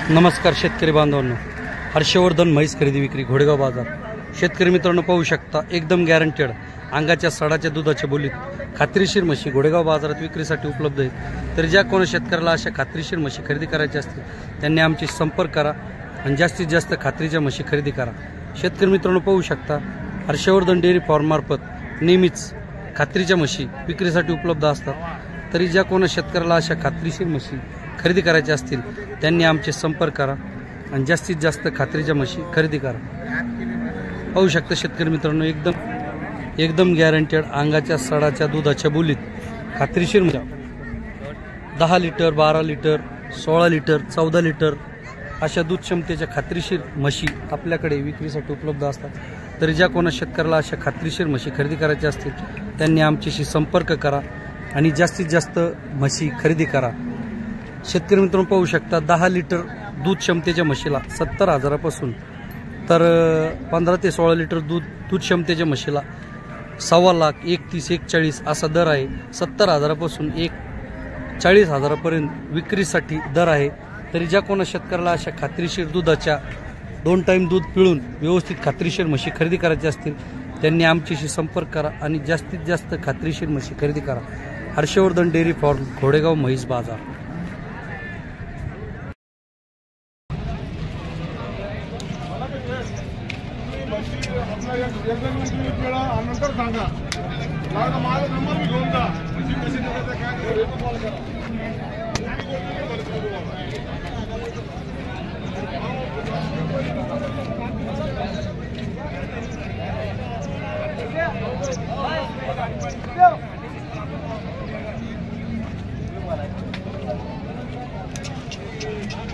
नमस्कार शेतकरी बांधवांनो, हर्षवर्धन म्हैस खरेदी विक्री घोडेगाव बाजार। शेतकरी मित्रांनो पाहू शकता, एकदम गॅरंटेड अंगाच्या सडाच्या दुधाच्या बोलीत खात्रीशीर म्हशी घोडेगाव बाजारात विक्रीसाठी उपलब्ध आहेत। तर ज्या कोण शेतकऱ्याला अशा खात्रीशीर म्हशी खरेदी करायची असतील त्यांनी आमची संपर्क करा आणि जास्तीत जास्त खात्रीच्या म्हशी खरेदी करा। शेतकरी मित्रांनो पाहू शकता, हर्षवर्धन डेअरी फार्म मार्फत नेहमीच खात्रीच्या म्हशी विक्रीसाठी उपलब्ध असतात। तरी ज्या कोण शेतकऱ्याला अशा खात्रीशीर म्हशी खरेदी करायचे असतील त्यांनी आमचे संपर्क करा आणि जास्तीत जास्त खात्रीच्या म्हशी खरेदी करा। पाहू शकता शेतकरी मित्रांनो, एकदम गॅरंटेड अंगाच्या सडाच्या दुधाच्या बोलीत खात्रीशीर म्हशी 10 लिटर, 12 लिटर, 16 लिटर, 14 लिटर अशा दूध क्षमतेच्या खात्रीशीर म्हशी आपल्याकडे विक्रीसाठी उपलब्ध असतात। तरी ज्या कोणा शेतकऱ्याला अशा खात्रीशीर म्हशी खरेदी करायच्या असतील त्यांनी आमच्याशी संपर्क करा आणि जास्तीत जास्त म्हशी खरेदी करा। शेतकरी मित्रांनो पाहू शकता, 10 लिटर दूध क्षमतेच्या म्हशीला 70,000पासून तर 15 ते 16 लिटर दूध क्षमतेच्या म्हशीला 1.25 लाख, 31, 41 असा दर आहे। 70,000पासून 40,000 पर्यंत विक्रीसाठी दर आहे। तरी ज्या कोणा शेतकऱ्याला अशा खात्रीशीर दुधाच्या 2 टाइम दूध पिळून व्यवस्थित खात्रीशीर म्हशी खरेदी करायची असतील त्यांनी आमच्याशी संपर्क करा आणि जास्तीत जास्त खात्रीशीर म्हशी खरेदी करा। हर्षवर्धन डेअरी फार्म घोडेगाव म्हैस बाजार। नंतर सांगा माझा नंबर मी घेऊन जा कशी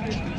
काय